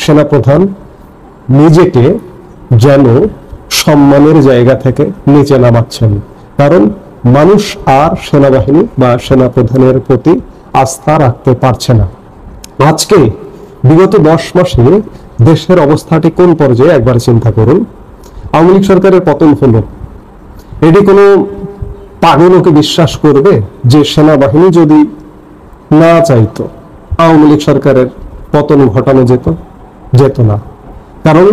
সেনাপ্রধান নিজেকে যেন সম্মানের জায়গা থেকে নিচে নামাচ্ছেন, কারণ মানুষ আর সেনাবাহিনী বা সেনাপ্রধানের প্রতি আস্থা রাখতে পারছে না। আজকে বিগত 10 মাসে দেশের অবস্থাটি কোন পর্যায়ে একবার চিন্তা করুন। আওয়ামী লীগ সরকারের পতন হলো, এটি কোনো পাগলকে বিশ্বাস করবে যে সেনাবাহিনী যদি না চাইতো আওয়ামী লীগ সরকারের পতন ঘটানো যেত না? কারণ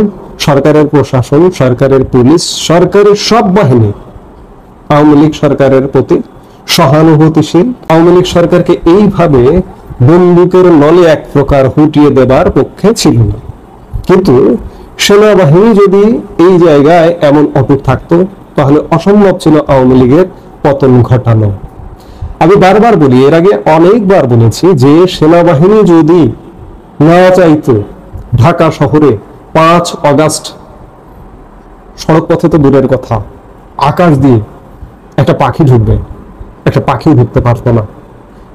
সরকারের প্রশাসন, সরকারের পুলিশ, সরকারের সব বাহিনী আওয়ামী লীগ সরকারের প্রতি সহানুভূতিশীল। আওয়ামী লীগ সরকারকে এইভাবে বন্দুকের নলে এক প্রকার হুটিয়ে দেবার পক্ষে ছিল না। কিন্তু সেনাবাহিনী যদি এই জায়গায় এমন অটুট থাকতো তাহলে অসম্ভব ছিল আওয়ামী লীগের পতন ঘটানো। আমি বারবার বলি, এর আগে অনেকবার বলেছি যে সেনাবাহিনী যদি না চাইতো ঢাকা শহরে 5 আগস্ট সড়ক পথে তো দূরের কথা, আকাশ দিয়ে একটা পাখি ঢুকবে, একটা পাখি ঢুকতে পারতো না।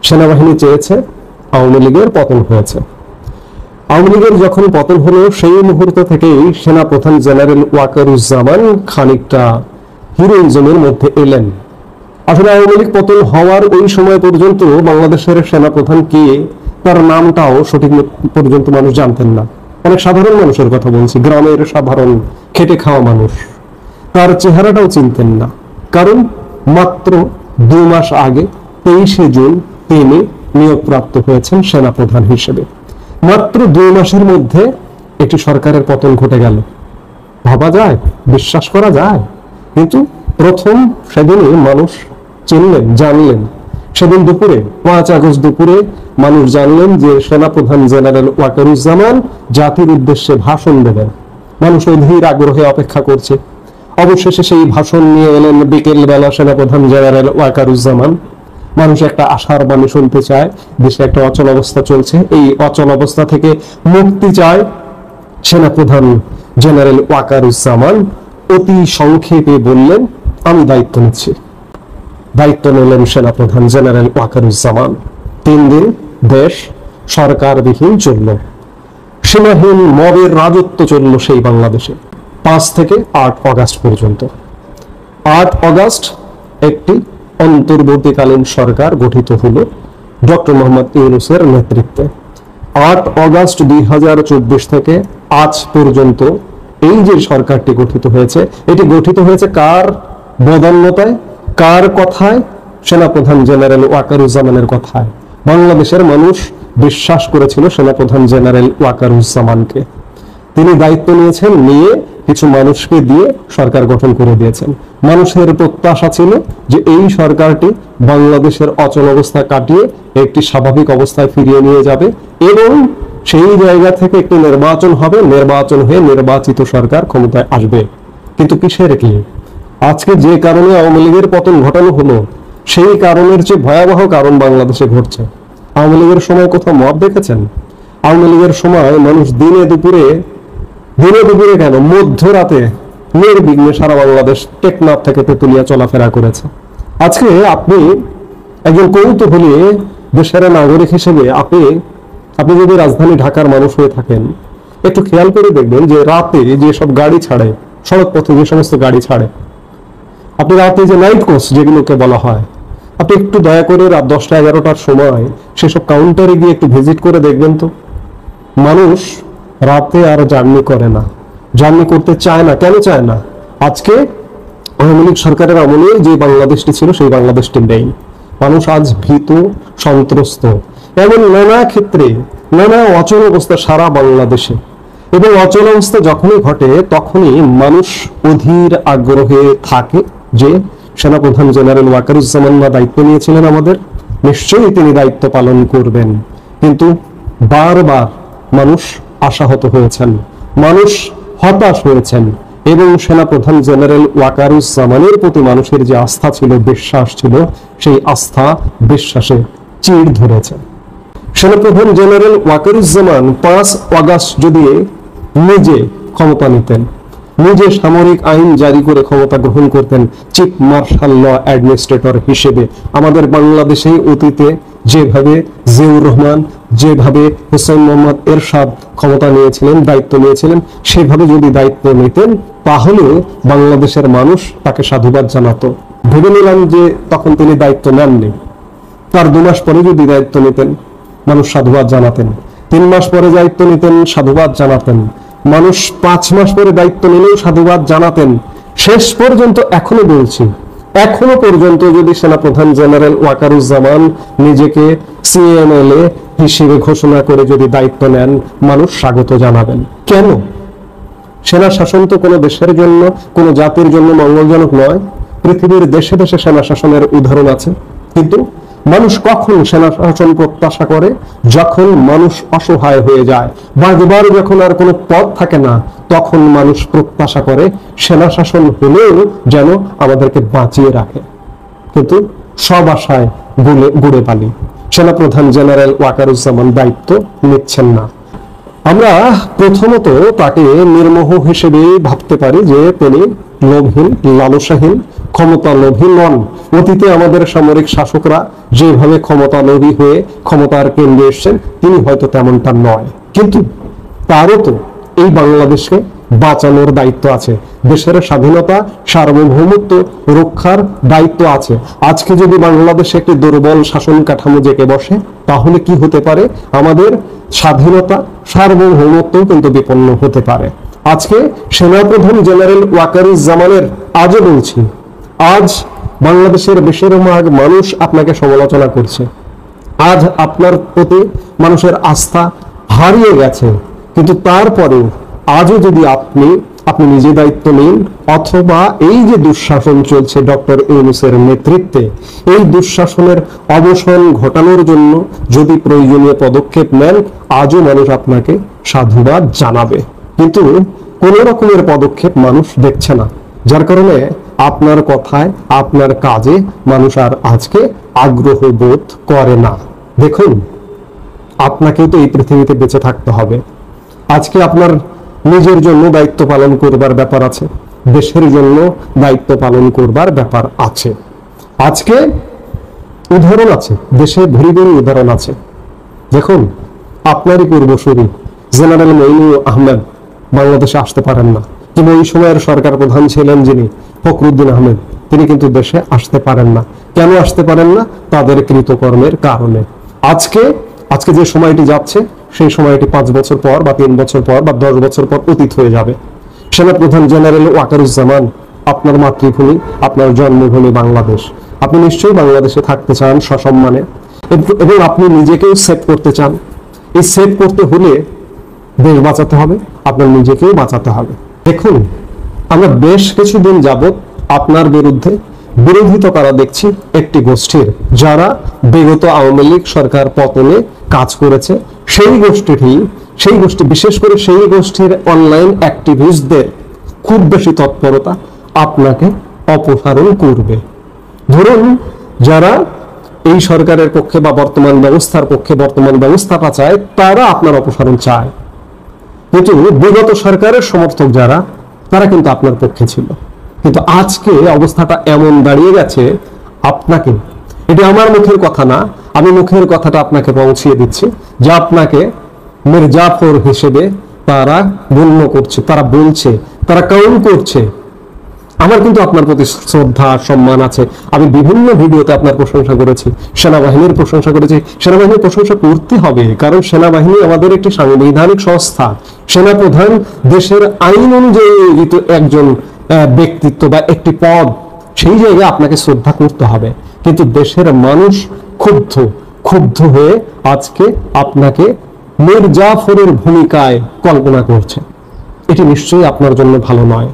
সেনাবাহিনী চেয়েছে, আওয়ামী লীগের পতন হয়েছে। আওয়ামী লীগের যখন পতন হলো সেই মুহূর্ত থেকেই সেনাপ্রধান জেনারেল ওয়াকারুজ্জামান খানিকটা হিরোইজমের মধ্যে এলেন। আসলে আওয়ামী লীগ পতন হওয়ার ওই সময় পর্যন্ত বাংলাদেশের সেনাপ্রধান কে তার নামটাও সঠিক পর্যন্ত মানুষ জানতেন না। অনেক সাধারণ মানুষের কথা বলছি, গ্রামের সাধারণ খেটে খাওয়া মানুষ তার চেহারাটাও চিনতেন না। কারণ মাত্র 2 মাস আগে 23শে জুন তিনি নিয়োগপ্রাপ্ত হয়েছেন সেনাপ্রধান হিসেবে। মাত্র 2 মাসের মধ্যে একটি সরকারের পতন ঘটে গেল। ভাবা যায়? বিশ্বাস করা যায়? কিন্তু প্রথম সেদিনই মানুষ চিনলেন, জানলেন। সেদিন দুপুরে 5 আগস্ট দুপুরে মানুষ জানলেন যে সেনাপ্রধান জেনারেল ওয়াকারুজ্জামান জাতির উদ্দেশ্যে ভাষণ দেবেন। মানুষ অধীর আগ্রহে অপেক্ষা করছে। অবশেষে সেই ভাষণ নিয়ে এলেন বিকেল বেলা সেনাপ্রধান জেনারেল ওয়াকারুজ্জামান। মানুষ একটা আশার বাণী শুনতে চায়, দেশে একটা অচল অবস্থা চলছে, এই অচল অবস্থা থেকে মুক্তি চায়। সেনাপ্রধান জেনারেল ওয়াকারুজ্জামান অতি সংক্ষেপে বললেন, আমি দায়িত্ব নিচ্ছি। দায়িত্ব নিলেন সেনাপ্রধান জেনারেল ওয়াকারুজ্জামান। 3 দিন দেশ সরকারবিহীন চলল, সীমাহীন মবের রাজত্ব চলল সেই বাংলাদেশে 5 থেকে 8 আগস্ট পর্যন্ত। 8 আগস্ট একটি অন্তর্বর্তীকালীন সরকার গঠিত হলো ডক্টর মোহাম্মদ ইউনূসের নেতৃত্বে। 8 আগস্ট 2024 থেকে আজ পর্যন্ত এই যে সরকারটি গঠিত হয়েছে, এটি গঠিত হয়েছে কার বদান্যতায়, কার কথায়? সেনাপ্রধান জেনারেল ওয়াকারুজ্জামানের কথায়। বাংলাদেশের মানুষ বিশ্বাস করেছিল সেনাপ্রধান জেনারেল ওয়াকারুজ্জামানকে। তিনি দায়িত্ব নিয়েছেন, নিয়ে কিছু মানুষকে দিয়ে সরকার গঠন করে দিয়েছেন। মানুষের প্রত্যাশা ছিল যে এই সরকারটি বাংলাদেশের অচল অবস্থা কাটিয়ে একটি স্বাভাবিক অবস্থায় ফিরিয়ে নিয়ে যাবে এবং সেই জায়গা থেকে একটি নির্বাচন হবে, নির্বাচন হয়ে নির্বাচিত সরকার ক্ষমতায় আসবে। কিন্তু কিসের কি? আজকে যে কারণে আওয়ামী লীগের পতন ঘটানো হলো, সেই কারণের চেয়ে ভয়াবহ কারণ বাংলাদেশে ঘটছে। আওয়ামী লীগের সময় কোথাও মব দেখেছেন? আওয়ামী লীগের সময় মানুষ দিনে দুপুরে কেন মধ্যরাতে নির্বিঘ্নে সারা বাংলাদেশ টেকনাফ থেকে তেতুলিয়া চলাফেরা করেছে। আজকে আপনি একজন কৌতূহলী দেশের নাগরিক হিসেবে আপনি যদি রাজধানী ঢাকার মানুষ হয়ে থাকেন, একটু খেয়াল করে দেখবেন যে রাতে যে সব গাড়ি ছাড়ে, সড়ক পথে যে সমস্ত গাড়ি ছাড়ে, আপনি রাতে যে নাইট কোচ যেগুলোকে বলা হয়, আপনি একটু দয়া করে রাত 10টা-11টার সময় সেসব কাউন্টারে গিয়ে একটু ভিজিট করে দেখবেন তো। মানুষ রাতে আর জার্নি করে না, জার্নি করতে চায় না। কেন চায় না? আজকে আওয়ামী লীগ সরকারের আমলে যে বাংলাদেশটি ছিল সেই বাংলাদেশটি নেই। মানুষ আজ ভীত, সন্ত্রস্ত, এমন নানা ক্ষেত্রে নানা অচল অবস্থা সারা বাংলাদেশে। এবং অচল অবস্থা যখনই ঘটে তখনই মানুষ অধীর আগ্রহে থাকে যে সেনাপ্রধান জেনারেল ওয়াকারুজ্জামান দায়িত্ব নিয়েছিলেন আমাদের, নিশ্চয়ই তিনি দায়িত্ব পালন করবেন। কিন্তু বারবার মানুষ আশাহত হয়েছেন, মানুষ হতাশ হয়েছেন এবং সেনাপ্রধান জেনারেল ওয়াকারুজ্জামানের প্রতি মানুষের যে আস্থা ছিল, বিশ্বাস ছিল, সেই আস্থা বিশ্বাসে চিড় ধরেছে। সেনাপ্রধান জেনারেল ওয়াকারুজ্জামান 5 আগস্ট যদি নিজে ক্ষমতা নিতেন, নিজে সামরিক আইন জারি করে ক্ষমতা গ্রহণ করতেন চিফ মার্শাল ল অ্যাডমিনিস্ট্রেটর হিসেবে, আমাদের বাংলাদেশে অতীতে যেভাবে জিয়াউর রহমান, যেভাবে হুসাইন মোহাম্মদ এরশাদ ক্ষমতা নিয়েছিলেন, দায়িত্ব নিয়েছিলেন, সেভাবে যদি দায়িত্ব নিতেন তাহলে বাংলাদেশের মানুষ তাকে সাধুবাদ জানাতো। ভেবে নিলাম যে তখন তিনি দায়িত্ব নেননি, তার 2 মাস পরে যদি দায়িত্ব নিতেন মানুষ সাধুবাদ জানাতেন, 3 মাস পরে দায়িত্ব নিতেন সাধুবাদ জানাতেন, মানুষ 5 মাস পরে দায়িত্ব নিলেও সাধুবাদ জানাতেন। শেষ পর্যন্ত এখনো বলছি, এখনো পর্যন্ত যদি সেনাপ্রধান জেনারেল ওয়াকারুজ্জামান নিজেকে সিএমএলএ হিসেবে ঘোষণা করে যদি দায়িত্ব নেন, মানুষ স্বাগত জানাবেন। কেন? সেনা শাসন তো কোনো দেশের জন্য, কোনো জাতির জন্য মঙ্গলজনক নয়। পৃথিবীর দেশে দেশে সেনা শাসনের উদাহরণ আছে, কিন্তু মানুষ কখন সেনা শাসন প্রত্যাশা করে? যখন মানুষ অসহায় হয়ে যায়, বারবার যখন আর কোনো পথ থাকে না, তখন মানুষ প্রত্যাশা করে সেনা শাসন হলেও যেন আমাদেরকে বাঁচিয়ে রাখে। কিন্তু সব আশায় গুড়ে পালি। সেনাপ্রধান জেনারেল ওয়াকারুজ্জামান দায়িত্ব নিচ্ছেন না। আমরা প্রথমত তাকে নির্মোহ হিসেবে ভাবতে পারি যে তিনি লোভহীন, লালসাহীন, ক্ষমতা লোভী নন। অতীতে আমাদের সামরিক শাসকরা যেভাবে ক্ষমতা লোভী হয়ে ক্ষমতার কেন্দ্রে এসেছেন, তিনি হয়তো তেমনটা নয়। কিন্তু তারও তো এই বাংলাদেশকে বাঁচানোর দায়িত্ব আছে, দেশের স্বাধীনতা সার্বভৌমত্ব রক্ষার দায়িত্ব আছে। আজকে যদি বাংলাদেশে একটি দুর্বল শাসন কাঠামো জেঁকে বসে, তাহলে কি হতে পারে? আমাদের স্বাধীনতা সার্বভৌমত্ব কিন্তু বিপন্ন হতে পারে। আজকে সেনাপ্রধান জেনারেল ওয়াকারুজ্জামানের, আজও বলছি, আজ বাংলাদেশের বেশিরভাগ মানুষ আপনাকে সমালোচনা করছে, আজ আপনার প্রতি মানুষের আস্থা হারিয়ে গেছে। কিন্তু তারপরেও আজও যদি আপনি নিজে দায়িত্ব নিন, অথবা এই যে দুঃশাসন চলছে ডক্টর ইউনূসের নেতৃত্বে, এই দুঃশাসনের অবসান ঘটানোর জন্য যদি প্রয়োজনীয় পদক্ষেপ নেন, আজও মানুষ আপনাকে সাধুবাদ জানাবে। কিন্তু কোন রকমের পদক্ষেপ মানুষ দেখছে না, যার কারণে আপনার কথায়, আপনার কাজে মানুষ আর আজকে আগ্রহ বোধ করে না। দেখুন, আপনাকেও তো এই পৃথিবীতে বেঁচে থাকতে হবে। আজকে আপনার নিজের জন্য দায়িত্ব পালন করবার ব্যাপার আছে, দেশের জন্য দায়িত্ব পালন করবার ব্যাপার আছে। আজকে উদাহরণ আছে, দেশে ভরি ভরি উদাহরণ আছে। দেখুন, আপনারই পূর্বসূরি জেনারেল মঈনুল আহমেদ বাংলাদেশে আসতে পারেন না, কিন্তু ওই সময়ের সরকার প্রধান ছিলেন যিনি ফখরুদ্দিন আহমেদ, তিনি কিন্তু দেশে আসতে পারেন না। কেন আসতে পারেন না? তাদের কৃতকর্মের কারণে। আজকে যে সময়টি যাচ্ছে, সেই সময়টি 5 বছর পর বা 3 বছর পর বা 10 বছর পর অতীত হয়ে যাবে। সেনাপ্রধান জেনারেল ওয়াকারুজ্জামান, আপনার মাতৃভূমি, আপনার জন্মভূমি বাংলাদেশ, আপনি নিশ্চয়ই বাংলাদেশে থাকতে চান সসম্মানে, এবং আপনি নিজেকেও সেভ করতে চান। এই সেভ করতে হলে দেশ বাঁচাতে হবে, আপনার নিজেকেও বাঁচাতে হবে। দেখুন, আমরা বেশ কিছুদিন যাবত আপনার বিরুদ্ধে বিরোধিতা করা দেখছি একটি গোষ্ঠীর, যারা বিগত আওয়ামী লীগ সরকার পতনে কাজ করেছে। সেই গোষ্ঠী বিশেষ করে সেই গোষ্ঠীর অনলাইন অ্যাক্টিভিস্টদের খুব বেশি তৎপরতা আপনাকে অপসারণ করবে। ধরুন, যারা এই সরকারের পক্ষে বা বর্তমান ব্যবস্থার পক্ষে, বর্তমান ব্যবস্থাটা চায়, তারা আপনার অপসারণ চায়। কিন্তু বিগত সরকারের সমর্থক যারা, তারা কিন্তু আপনার পক্ষে ছিল। কিন্তু আজকে অবস্থাটা এমন দাঁড়িয়ে গেছে, আপনাকে, এটা আমার মুখের কথা না, আমি মুখের কথাটা আপনাকে পৌঁছিয়ে দিচ্ছি, যে আপনাকে মির্জাফর হিসেবে তারা গণ্য করছে, তারা বলছে, তারা কাউন্ট করছে। আমার কিন্তু আপনার প্রতি শ্রদ্ধা সম্মান আছে। আমি বিভিন্ন ভিডিওতে আপনার প্রশংসা করেছি, সেনাবাহিনীর প্রশংসা করেছি। সেনাবাহিনীর প্রশংসা করতে হবে, কারণ সেনাবাহিনী আমাদের একটি সাংবিধানিক সংস্থা। সেনাপ্রধান দেশের আইন অনুযায়ী একজন ব্যক্তিত্ব বা একটি পদ, সেই জায়গায় আপনাকে শ্রদ্ধা করতে হবে। কিন্তু দেশের মানুষ ক্ষুব্ধ হয়ে আজকে আপনাকে মির্জাফরের ভূমিকায় কল্পনা করছে। এটি নিশ্চয়ই আপনার জন্য ভালো নয়।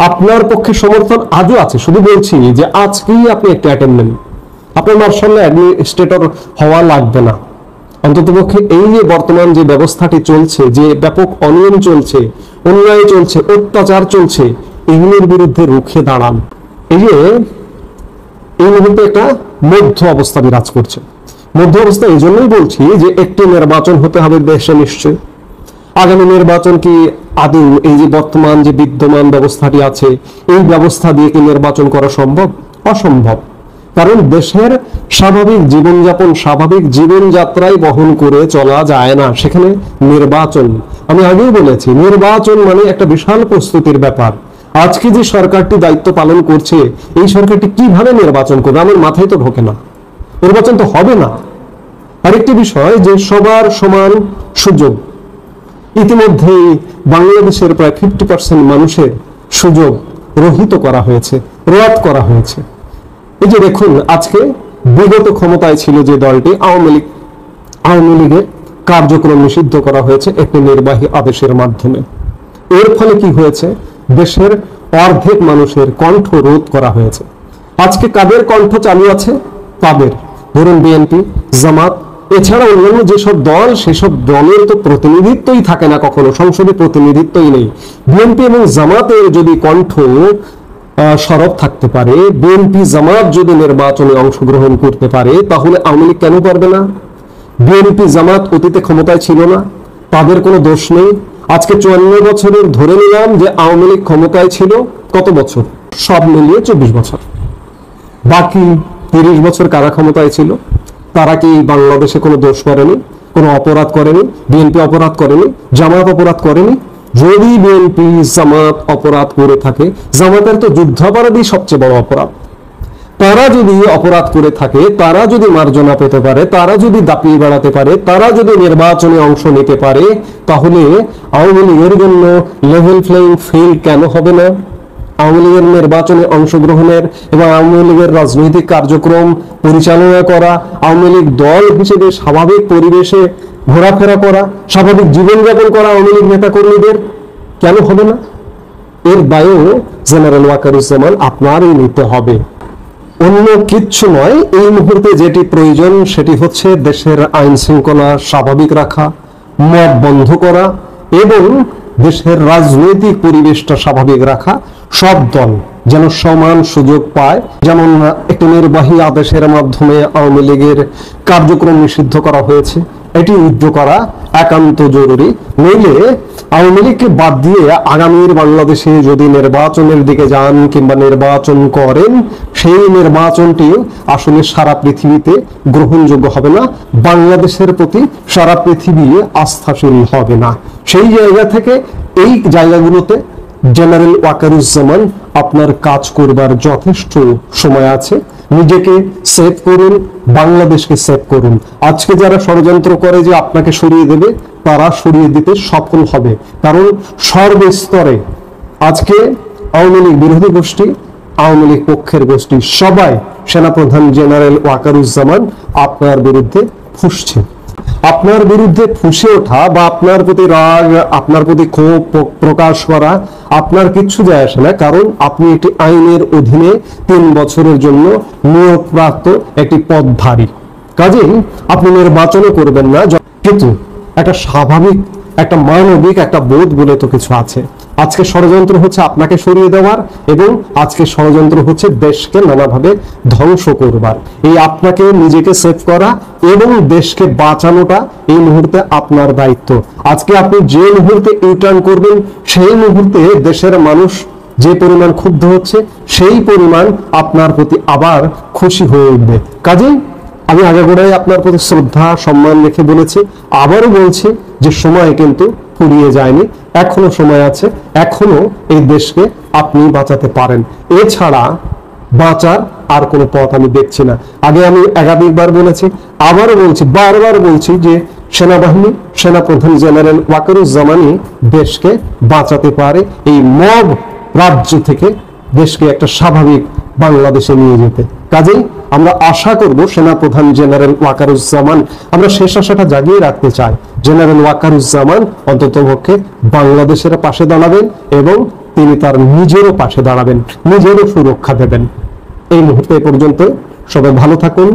আপনার পক্ষে সমর্থন আজও আছে, শুধু বলছি যে আজকেই আপনি একটি অ্যাটেম্প নেন। আপনার মার্শাল অ্যাডমিনিস্ট্রেটর হওয়া লাগবে না। অন্ততপক্ষে এই যে বর্তমান যে ব্যবস্থাটি চলছে, যে ব্যাপক অনিয়ম চলছে, অন্যায় চলছে, অত্যাচার চলছে, এগুলোর বিরুদ্ধে রুখে দাঁড়ান। এই মুহূর্তে একটা মধ্য অবস্থা বিরাজ করছে। মধ্য অবস্থা এই জন্যই বলছি যে একটি নির্বাচন হতে হবে দেশে নিশ্চয়ই। আগামী নির্বাচন কি আদৌ এই যে বর্তমান যে বিদ্যমান ব্যবস্থাটি আছে, এই ব্যবস্থা দিয়ে কি নির্বাচন করা সম্ভব? অসম্ভব। কারণ দেশের স্বাভাবিক জীবনযাপন, স্বাভাবিক জীবনযাত্রায় বহন করে চলা যায় না, সেখানে নির্বাচন। আমি আগেই বলেছি, নির্বাচন মানে একটা বিশাল প্রস্তুতির ব্যাপার। আজকে যে সরকারটি দায়িত্ব পালন করছে, এই সরকারটি কিভাবে নির্বাচন করবে আমার মাথায় তো ঢোকে না। নির্বাচন তো হবে না। আরেকটি বিষয় যে সবার সমান সুযোগ, ইতিমধ্যেই বাংলাদেশের প্রায় 50% মানুষের সুযোগ রহিত করা হয়েছে, রদ করা হয়েছে। এই যে দেখুন, আজকে বিগত ক্ষমতায় ছিল যে দলটি আওয়ামী লীগের কার্যক্রম নিষিদ্ধ করা হয়েছে একটি নির্বাহী আদেশের মাধ্যমে। এর ফলে কি হয়েছে, দেশের অর্ধেক মানুষের কণ্ঠ রোধ করা হয়েছে। আজকে কাদের কণ্ঠ চালু আছে? তাদের, ধরুন বিএনপি, জামাত, এছাড়া অন্যান্য যেসব দল, সেসব দলের তো প্রতিনিধিত্বই থাকে না, কখনো সংসদে প্রতিনিধিত্বই নেই। বিএনপি এবং জামাতের যদি কণ্ঠ সরব থাকতে পারে, বিএনপি জামাত যদি নির্বাচনে অংশগ্রহণ করতে পারে, তাহলে আওয়ামী লীগ কেন পারবে না? বিএনপি জামাত অতীতে ক্ষমতায় ছিল না, তাদের কোনো দোষ নেই। আজকে 54 বছরের ধরে নিলাম যে আওয়ামী লীগ ক্ষমতায় ছিল কত বছর? সব মিলিয়ে 24 বছর। বাকি 30 বছর কারা ক্ষমতায় ছিল? তারা কি বাংলাদেশে কোনো দোষ করেনি, কোনো অপরাধ করেনি? বিএনপি অপরাধ করেনি, জামাত অপরাধ করেনি? যদি বিএনপি জামাত অপরাধ করে থাকে, জামাতের তো যুদ্ধাপরাধী সবচেয়ে বড় অপরাধ। তারা যদি অপরাধ করে থাকে, তারা যদি মার্জনা পেতে পারে, তারা যদি দাপিয়ে বেড়াতে পারে, তারা যদি নির্বাচনে অংশ নিতে পারে, তাহলে আওয়ামী লীগের জন্য লেভেল প্লেইং ফিল্ড কেন হবে না? আওয়ামী লীগের নির্বাচনে অংশগ্রহণের এবং আওয়ামী লীগের রাজনৈতিক কার্যক্রম পরিচালনা করা, আওয়ামী লীগ দল হিসেবে স্বাভাবিক পরিবেশে ঘোরাফেরা করা, স্বাভাবিক জীবনযাপন করা আওয়ামী লীগ নেতাকর্মীদের কেন হবে না? এর দায়ও জেনারেল ওয়াকারুজ্জামান আপনারই নিতে হবে, অন্য কিচ্ছু নয়। এই মুহূর্তে যেটি প্রয়োজন সেটি হচ্ছে দেশের আইন শৃঙ্খলা স্বাভাবিক রাখা, মব বন্ধ করা এবং দেশের রাজনৈতিক পরিবেশটা স্বাভাবিক রাখা। সব দল যেন সমান সুযোগ পায়। যেমন একটি নির্বাহী আদেশের মাধ্যমে আওয়ামী লীগের কার্যক্রম নিষিদ্ধ করা হয়েছে, এটি উইথড্র করা একান্ত জরুরি। নইলে আওয়ামী লীগকে বাদ দিয়ে আগামীর বাংলাদেশে যদি নির্বাচনের দিকে যান কিংবা নির্বাচন করেন, সেই নির্বাচনটি আসলে সারা পৃথিবীতে গ্রহণযোগ্য হবে না, বাংলাদেশের প্রতি সারা পৃথিবী আস্থাশীল হবে না। সেই জায়গা থেকে এই জায়গাগুলোতে জেনারেল ওয়াকারুজ্জামান আপনার কাজ করবার যথেষ্ট সময় আছে। নিজেকে সেভ করুন, বাংলাদেশকে সেভ করুন। আজকে যারা ষড়যন্ত্র করে যে আপনাকে সরিয়ে দেবে, তারা সরিয়ে দিতে সফল হবে। কারণ সর্বস্তরে আজকে আওয়ামী লীগ বিরোধী গোষ্ঠী, আওয়ামী লীগ পক্ষের গোষ্ঠী সবাই সেনাপ্রধান জেনারেল ওয়াকারুজ্জামান আপনার বিরুদ্ধে ফুঁসছে। আপনার বিরুদ্ধে ফুঁসে ওঠা বা আপনার প্রতি রাগ, আপনার প্রতি ক্ষোভ প্রকাশ করা আপনার কিচ্ছু যায় আসে না, কারণ আপনি একটি আইনের অধীনে 3 বছরের জন্য নিয়োগপ্রাপ্ত একটি পদধারী। কাজেই আপনি নির্বাচনও করবেন না, কিন্তু একটা স্বাভাবিক, একটা মানবিক একটা বোধ বলে তো কিছু আছে। আজকে ষড়যন্ত্র হচ্ছে আপনাকে সরিয়ে দেওয়ার এবং আজকে ষড়যন্ত্র হচ্ছে দেশকে নানাভাবে ধ্বংস করবার। এই আপনাকে নিজেকে সেভ করা এবং দেশকে বাঁচানোটা এই মুহূর্তে আপনার দায়িত্ব। আজকে আপনি যে মুহূর্তে ইউটার্ন করবেন, সেই মুহূর্তে দেশের মানুষ যে পরিমাণ ক্ষুব্ধ হচ্ছে, সেই পরিমাণ আপনার প্রতি আবার খুশি হয়ে উঠবে। কাজেই আমি আগাগোড়াই আপনার প্রতি শ্রদ্ধা সম্মান রেখে বলেছি, আবারও বলছি যে সময় কিন্তু ফুরিয়ে যায়নি, এখনো সময় আছে, এখনো এই দেশকে আপনি বাঁচাতে পারেন। এছাড়া বাঁচার আর কোনো পথ আমি দেখছি না। আগে আমি একাধিকবার বলেছি, আবারও বলছি, বারবার বলছি যে সেনাবাহিনী, সেনাপ্রধান জেনারেল ওয়াকারুজ্জামানই দেশকে বাঁচাতে পারে এই মব রাজ্য থেকে দেশকে একটা স্বাভাবিক বাংলাদেশে নিয়ে যেতে। কাজেই আমরা আশা করব সেনাপ্রধান জেনারেল ওয়াকারুজ্জামান, আমরা শেষ আশাটা জাগিয়ে রাখতে চাই, জেনারেল ওয়াকারুজ্জামান অন্ততপক্ষে বাংলাদেশের পাশে দাঁড়াবেন এবং তিনি তার নিজেরও পাশে দাঁড়াবেন, নিজেরও সুরক্ষা দেবেন। এই মুহূর্তে পর্যন্ত সবাই ভালো থাকুন।